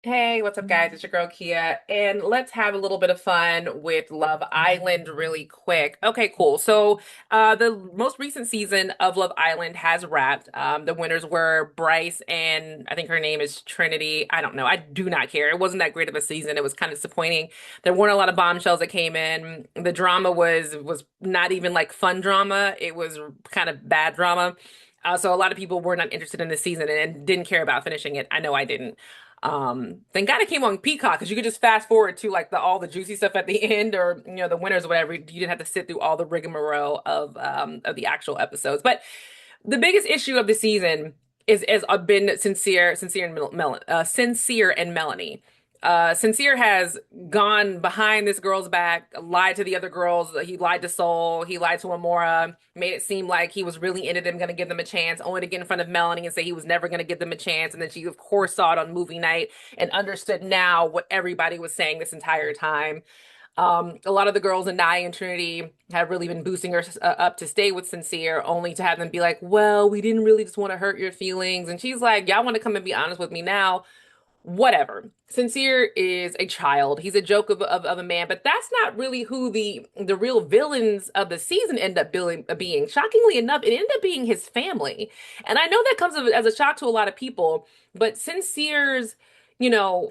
Hey, what's up, guys? It's your girl Kia, and let's have a little bit of fun with Love Island really quick. Okay, cool. The most recent season of Love Island has wrapped. The winners were Bryce, and I think her name is Trinity. I don't know. I do not care. It wasn't that great of a season. It was kind of disappointing. There weren't a lot of bombshells that came in. The drama was not even like fun drama. It was kind of bad drama. So a lot of people were not interested in this season and didn't care about finishing it. I know I didn't. Thank God it came on Peacock because you could just fast forward to like the all the juicy stuff at the end, or the winners or whatever. You didn't have to sit through all the rigmarole of the actual episodes. But the biggest issue of the season is been Sincere and Melanie. Sincere has gone behind this girl's back, lied to the other girls. He lied to Soul. He lied to Amora. Made it seem like he was really into them, going to give them a chance, only to get in front of Melanie and say he was never going to give them a chance. And then she, of course, saw it on movie night and understood now what everybody was saying this entire time. A lot of the girls in Nye and Trinity have really been boosting her up to stay with Sincere, only to have them be like, well, we didn't really just want to hurt your feelings. And she's like, y'all want to come and be honest with me now? Whatever. Sincere is a child. He's a joke of a man, but that's not really who the real villains of the season end up being. Shockingly enough, it ended up being his family. And I know that comes as a shock to a lot of people, but Sincere's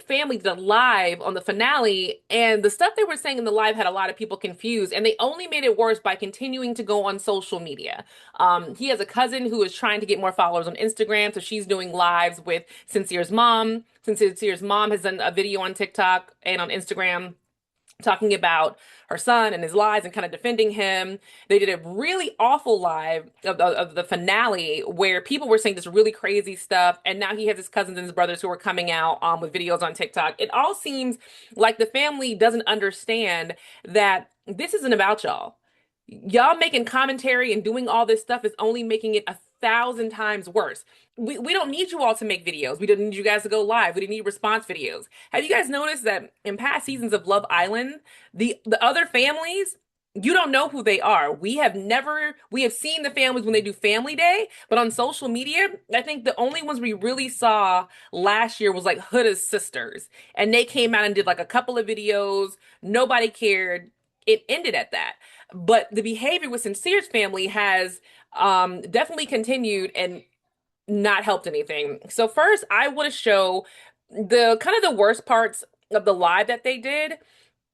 family did a live on the finale, and the stuff they were saying in the live had a lot of people confused, and they only made it worse by continuing to go on social media. He has a cousin who is trying to get more followers on Instagram, so she's doing lives with Sincere's mom. Sincere's mom has done a video on TikTok and on Instagram talking about her son and his lies and kind of defending him. They did a really awful live of the finale where people were saying this really crazy stuff. And now he has his cousins and his brothers who are coming out with videos on TikTok. It all seems like the family doesn't understand that this isn't about y'all. Y'all making commentary and doing all this stuff is only making it 1,000 times worse. We don't need you all to make videos. We didn't need you guys to go live. We didn't need response videos. Have you guys noticed that in past seasons of Love Island, the other families, you don't know who they are. We have seen the families when they do family day, but on social media, I think the only ones we really saw last year was like Huda's sisters. And they came out and did like a couple of videos. Nobody cared. It ended at that. But the behavior with Sincere's family has definitely continued and not helped anything. So first, I want to show the kind of the worst parts of the live that they did,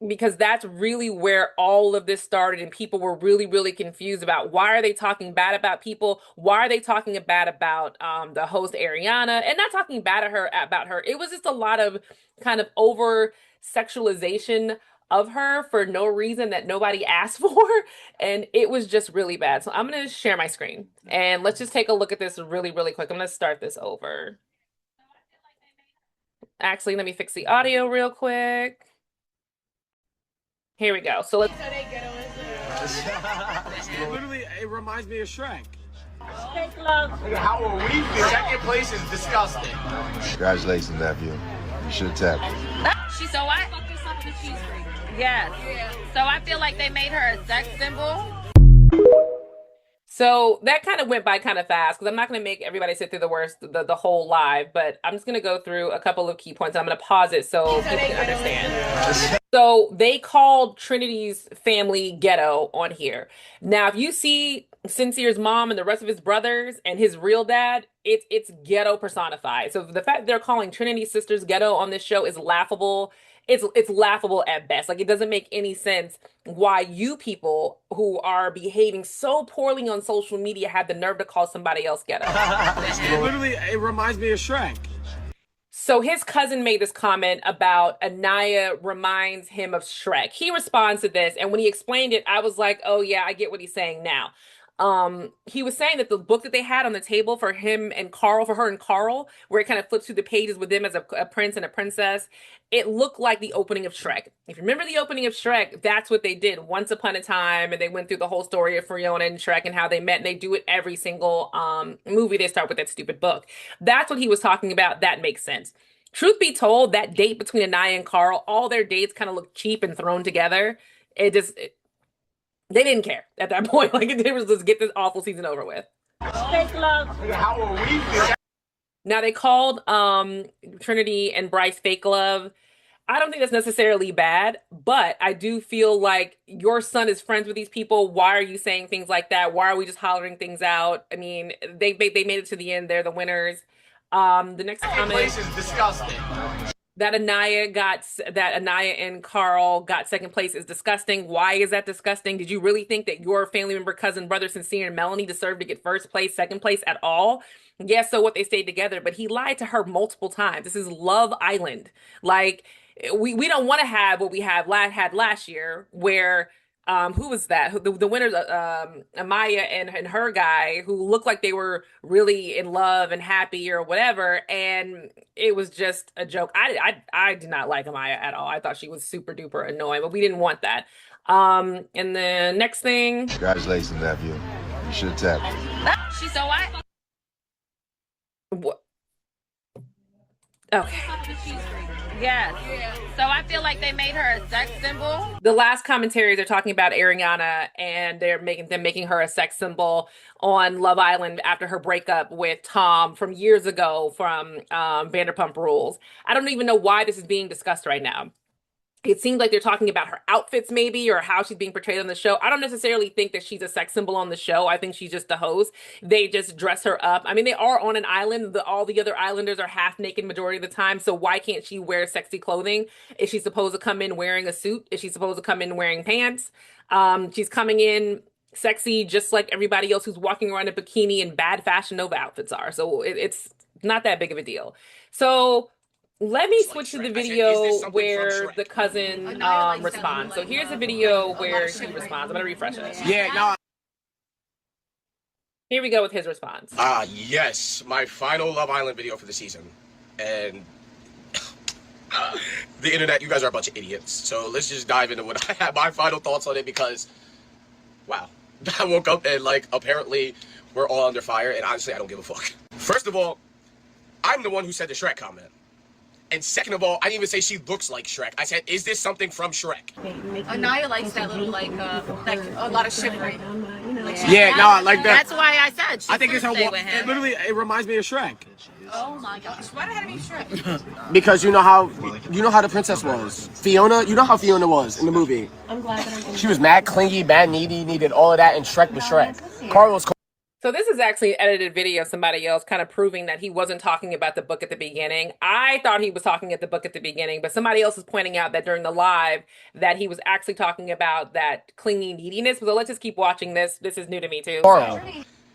because that's really where all of this started, and people were really, really confused about why are they talking bad about people? Why are they talking bad about the host Ariana, and not talking bad at her about her? It was just a lot of kind of over sexualization of her for no reason that nobody asked for, and it was just really bad. So I'm gonna share my screen and let's just take a look at this really, really quick. I'm gonna start this over. Actually, let me fix the audio real quick. Here we go. So let's. Literally, it reminds me of Shrek. Fake love. How are we? Second place is disgusting. Congratulations, nephew. You should tap. So I fucked this up with a cheese grater. Yes. Yeah. So I feel like they made her a sex symbol. So that kind of went by kind of fast because I'm not going to make everybody sit through the whole live, but I'm just going to go through a couple of key points. I'm going to pause it so people can understand. So they called Trinity's family ghetto on here. Now, if you see Sincere's mom and the rest of his brothers and his real dad, it's ghetto personified. So the fact they're calling Trinity's sisters ghetto on this show is laughable. It's laughable at best. Like, it doesn't make any sense why you people who are behaving so poorly on social media have the nerve to call somebody else ghetto. Literally, it reminds me of Shrek. So his cousin made this comment about Anaya reminds him of Shrek. He responds to this, and when he explained it, I was like, oh yeah, I get what he's saying now. He was saying that the book that they had on the table for him and Carl, for her and Carl, where it kind of flips through the pages with them as a prince and a princess, it looked like the opening of Shrek. If you remember the opening of Shrek, that's what they did once upon a time, and they went through the whole story of Fiona and Shrek and how they met, and they do it every single movie. They start with that stupid book. That's what he was talking about. That makes sense. Truth be told, that date between Anaya and Carl, all their dates kind of look cheap and thrown together. They didn't care at that point. Like, they was just get this awful season over with. Fake love. How are we? Now they called Trinity and Bryce fake love. I don't think that's necessarily bad, but I do feel like your son is friends with these people. Why are you saying things like that? Why are we just hollering things out? I mean, they made it to the end. They're the winners. The next Second comment place is disgusting. that Anaya and Carl got second place is disgusting. Why is that disgusting? Did you really think that your family member, cousin, brother, Sincere, and Melanie deserved to get first place, second place at all? Yes, so what, they stayed together, but he lied to her multiple times. This is Love Island. Like, we don't want to have what we had last year, where who was that? The winners, Amaya and her guy, who looked like they were really in love and happy or whatever, and it was just a joke. I did not like Amaya at all. I thought she was super duper annoying, but we didn't want that. And the next thing, Congratulations, nephew. You should tap. She's so what? what? Okay. Yes. So I feel like they made her a sex symbol. The last commentaries are talking about Ariana, and they're making her a sex symbol on Love Island after her breakup with Tom from years ago from Vanderpump Rules. I don't even know why this is being discussed right now. It seems like they're talking about her outfits maybe, or how she's being portrayed on the show. I don't necessarily think that she's a sex symbol on the show. I think she's just the host. They just dress her up. I mean, they are on an island. All the other islanders are half naked majority of the time. So why can't she wear sexy clothing? Is she supposed to come in wearing a suit? Is she supposed to come in wearing pants? She's coming in sexy just like everybody else who's walking around in bikini and bad Fashion Nova outfits are. So it's not that big of a deal. So let me switch to the video where the cousin responds. So here's a video where he responds. I'm gonna refresh it. Yeah, no. Here we go with his response. Yes, my final Love Island video for the season. And the internet, you guys are a bunch of idiots. So let's just dive into what I have, my final thoughts on it, because, wow. I woke up and, like, apparently we're all under fire, and honestly, I don't give a fuck. First of all, I'm the one who said the Shrek comment. And second of all, I didn't even say she looks like Shrek. I said, is this something from Shrek? Anaya likes that little, like a lot of chivalry. Yeah, no, I like that. That's why I said she I think it's her. stay with him. It reminds me of Shrek. Oh my gosh, why did I have to be Shrek? Because you know how the princess was. Fiona, you know how Fiona was in the movie. I'm glad that she was mad clingy, mad needy, needed all of that, and Shrek was Shrek. Carl was. So this is actually an edited video of somebody else kind of proving that he wasn't talking about the book at the beginning. I thought he was talking at the book at the beginning, but somebody else is pointing out that during the live that he was actually talking about that clingy neediness. So let's just keep watching this. This is new to me too. Carl.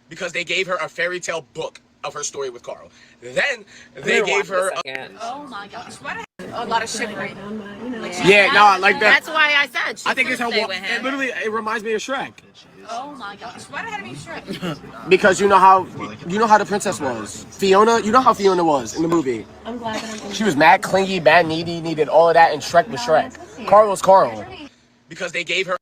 Because they gave her a fairy tale book of her story with Carl. Then they gave her Oh my gosh, why did I have a lot of chivalry? Yeah, no, I like that. That's why I said she I think it's her. stay with him. It reminds me of Shrek. Oh my gosh, why did I have to be Shrek? Because you know how the princess was. Fiona, you know how Fiona was in the movie. I'm glad that she was mad clingy, mad needy, needed all of that, and Shrek was Shrek. Carl was Carl. because they gave her.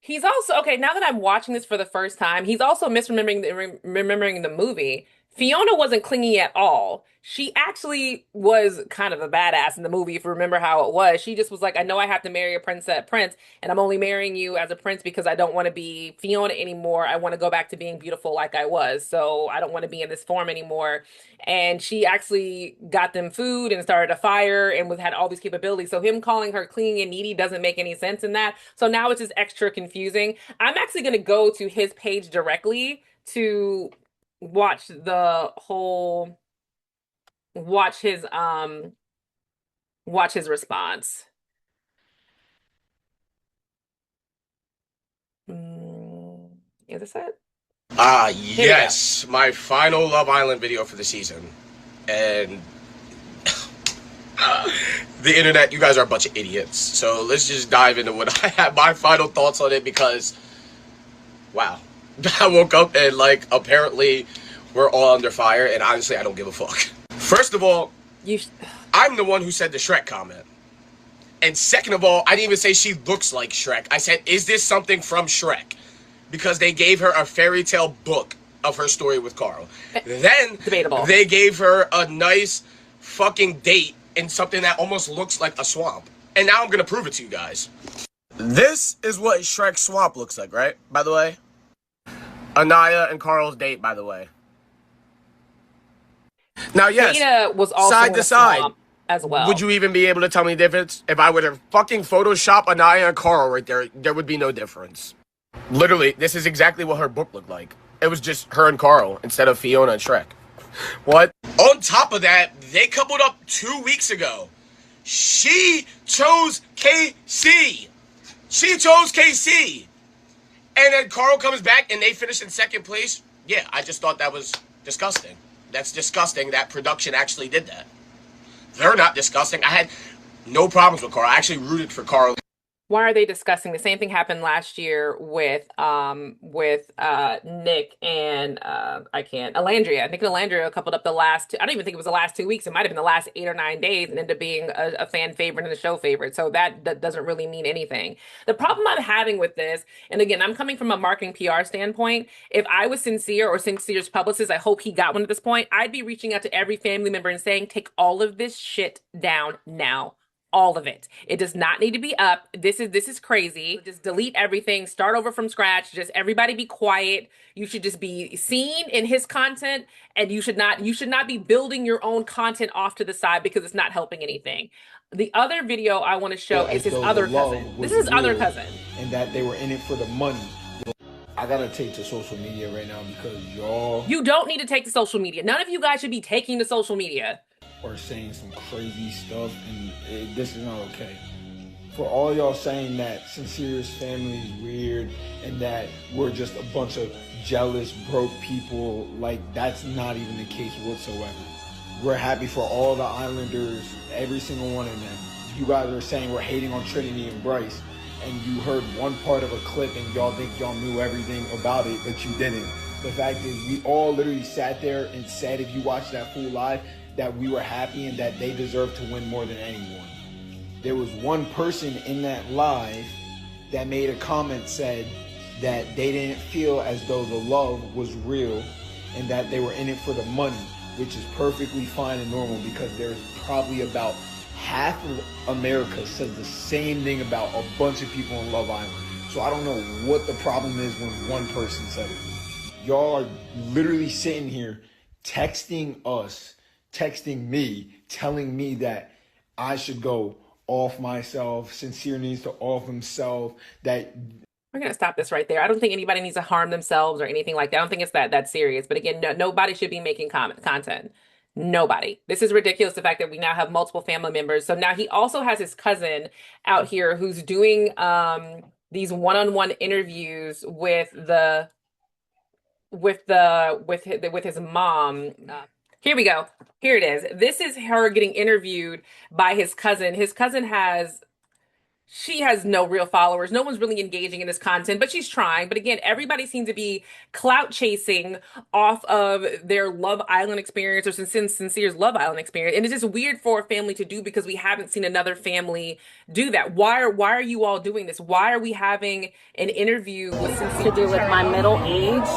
He's also, okay, now that I'm watching this for the first time, he's also remembering the movie. Fiona wasn't clingy at all. She actually was kind of a badass in the movie, if you remember how it was. She just was like, I know I have to marry a prince, and I'm only marrying you as a prince because I don't want to be Fiona anymore. I want to go back to being beautiful like I was. So I don't want to be in this form anymore. And she actually got them food and started a fire and had all these capabilities. So him calling her clingy and needy doesn't make any sense in that. So now it's just extra confusing. I'm actually going to go to his page directly to watch his response. Is this it? Yes, my final Love Island video for the season. And the internet, you guys are a bunch of idiots. So let's just dive into what I have, my final thoughts on it, because, wow. I woke up and, like, apparently we're all under fire, and honestly, I don't give a fuck. First of all, I'm the one who said the Shrek comment. And second of all, I didn't even say she looks like Shrek. I said, is this something from Shrek? Because they gave her a fairy tale book of her story with Carl. Then Debatable. They gave her a nice fucking date in something that almost looks like a swamp. And now I'm going to prove it to you guys. This is what Shrek's swamp looks like, right? By the way. Anaya and Carl's date, by the way. Now, yes, Dana was also side in to a side, swamp as would well. you even be able to tell me the difference? If I would have fucking Photoshop Anaya and Carl right there, there would be no difference. Literally, this is exactly what her book looked like. It was just her and Carl instead of Fiona and Shrek. What? On top of that, they coupled up 2 weeks ago. She chose KC. She chose KC. And then Carl comes back and they finish in second place. Yeah, I just thought that was disgusting. That's disgusting that production actually did that. They're not disgusting. I had no problems with Carl. I actually rooted for Carl. Why are they discussing? The same thing happened last year with Nick and I can't Alandria. Nick and Alandria coupled up the last two, I don't even think it was the last 2 weeks. It might have been the last 8 or 9 days and ended up being a fan favorite and a show favorite. So that doesn't really mean anything. The problem I'm having with this, and again, I'm coming from a marketing PR standpoint. If I was Sincere or Sincere's publicist, I hope he got one at this point. I'd be reaching out to every family member and saying, take all of this shit down now. All of it. It does not need to be up. This is crazy. Just delete everything. Start over from scratch. Just everybody be quiet. You should just be seen in his content, and you should not be building your own content off to the side because it's not helping anything. The other video I want to show is his other cousin. This is his other cousin. And that they were in it for the money. I gotta take to social media right now because y'all. You don't need to take to social media. None of you guys should be taking to social media. Or saying some crazy stuff, and this is not okay. For all y'all saying that Sincere's family is weird and that we're just a bunch of jealous, broke people, like that's not even the case whatsoever. We're happy for all the Islanders, every single one of them. You guys are saying we're hating on Trinity and Bryce, and you heard one part of a clip and y'all think y'all knew everything about it, but you didn't. The fact is, we all literally sat there and said, if you watch that full live, that we were happy and that they deserve to win more than anyone. There was one person in that live that made a comment said that they didn't feel as though the love was real and that they were in it for the money, which is perfectly fine and normal because there's probably about half of America says the same thing about a bunch of people in Love Island. So I don't know what the problem is when one person said it. Y'all are literally sitting here texting us, texting me, telling me that I should go off myself, Sincere needs to off himself, that... We're going to stop this right there. I don't think anybody needs to harm themselves or anything like that. I don't think it's that serious. But again, nobody should be making content. Nobody. This is ridiculous, the fact that we now have multiple family members. So now he also has his cousin out here who's doing these one-on-one interviews with his mom. Here we go. Here it is. This is her getting interviewed by his cousin. His cousin she has no real followers. No one's really engaging in this content, but she's trying. But again, everybody seems to be clout chasing off of their Love Island experience or Sincere's Love Island experience. And it's just weird for a family to do because we haven't seen another family do that. Why are you all doing this? Why are we having an interview with Sincere? To do with my middle age.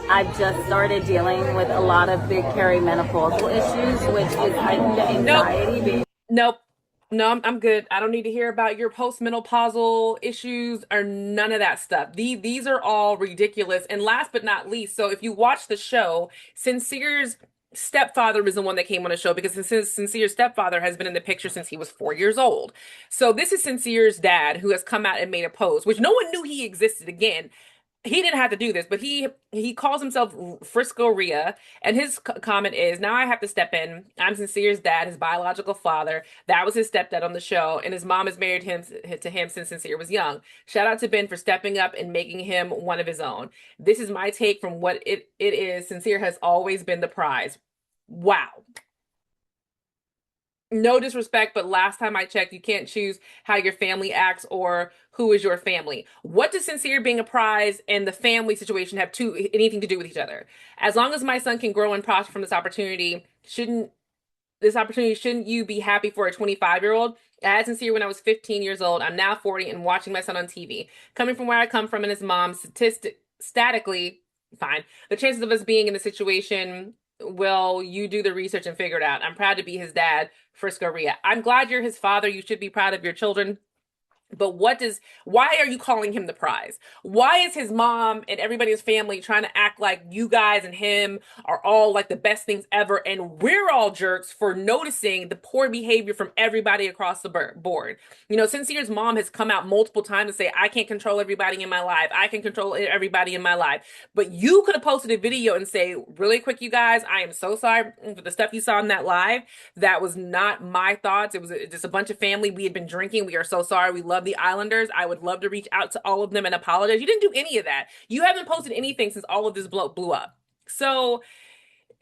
I've just started dealing with a lot of big perimenopausal issues, which is heightened anxiety. Nope. No, I'm good. I don't need to hear about your postmenopausal issues or none of that stuff. These are all ridiculous. And last but not least, so if you watch the show, Sincere's stepfather was the one that came on the show because Sincere's stepfather has been in the picture since he was 4 years old. So this is Sincere's dad who has come out and made a post, which no one knew he existed. Again, he didn't have to do this, but he calls himself Frisco Rhea, and his comment is, now I have to step in. I'm Sincere's dad, his biological father. That was his stepdad on the show, and his mom has married to him since Sincere was young. Shout out to Ben for stepping up and making him one of his own. This is my take from what it is. Sincere has always been the prize. Wow. No disrespect, but last time I checked, you can't choose how your family acts or who is your family. What does Sincere being a prize and the family situation have anything to do with each other? As long as my son can grow and prosper from this opportunity, shouldn't you be happy for a 25-year-old? I had Sincere when I was 15 years old. I'm now 40 and watching my son on TV. Coming from where I come from and his mom, statically, fine. The chances of us being in the situation, well, you do the research and figure it out. I'm proud to be his dad, Frisco Rhea. I'm glad you're his father. You should be proud of your children. But why are you calling him the prize? Why is his mom and everybody's family trying to act like you guys and him are all like the best things ever? And we're all jerks for noticing the poor behavior from everybody across the board. You know, Sincere's mom has come out multiple times to say, I can't control everybody in my life. I can control everybody in my life. But you could have posted a video and say, really quick, you guys, I am so sorry for the stuff you saw in that live. That was not my thoughts. It was just a bunch of family. We had been drinking. We are so sorry. We love the Islanders. I would love to reach out to all of them and apologize. You didn't do any of that. You haven't posted anything since all of this blew up. So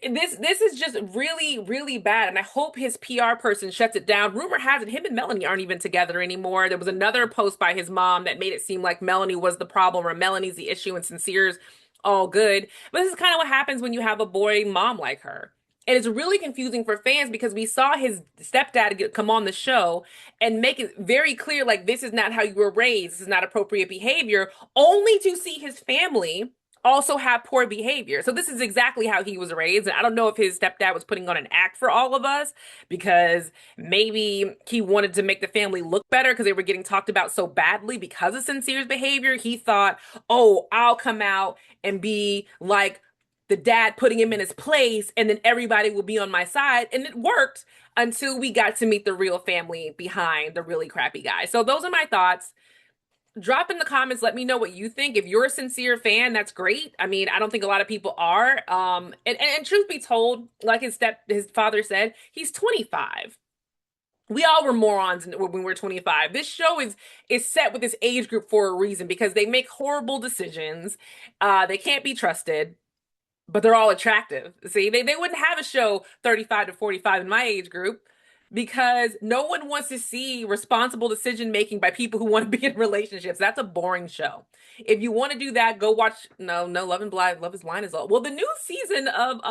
this is just really, really bad. And I hope his PR person shuts it down. Rumor has it him and Melanie aren't even together anymore. There was another post by his mom that made it seem like Melanie was the problem or Melanie's the issue and Sincere's all good. But this is kind of what happens when you have a boy mom like her. And it's really confusing for fans because we saw his stepdad come on the show and make it very clear, like, this is not how you were raised. This is not appropriate behavior, only to see his family also have poor behavior. So this is exactly how he was raised. And I don't know if his stepdad was putting on an act for all of us because maybe he wanted to make the family look better because they were getting talked about so badly because of Sincere's behavior. He thought, oh, I'll come out and be like the dad putting him in his place and then everybody will be on my side. And it worked until we got to meet the real family behind the really crappy guy. So those are my thoughts. Drop in the comments, let me know what you think. If you're a Sincere fan, that's great. I mean, I don't think a lot of people are. And truth be told, like his father said, he's 25. We all were morons when we were 25. This show is set with this age group for a reason because they make horrible decisions. They can't be trusted. But they're all attractive. See, they wouldn't have a show 35 to 45 in my age group because no one wants to see responsible decision making by people who want to be in relationships. That's a boring show. If you want to do that, go watch Love is Blind is all. Well, the new season of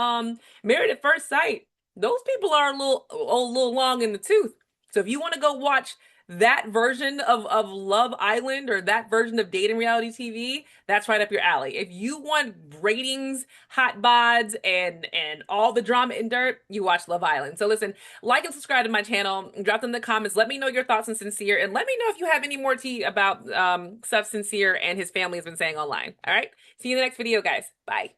Married at First Sight, those people are a little long in the tooth. So if you want to go watch that version of Love Island or that version of dating reality TV, that's right up your alley. If you want ratings, hot bods, and all the drama and dirt, you watch Love Island. So listen, like and subscribe to my channel. Drop them in the comments. Let me know your thoughts on Sincere, and let me know if you have any more tea about stuff Sincere and his family has been saying online. All right? See you in the next video, guys. Bye.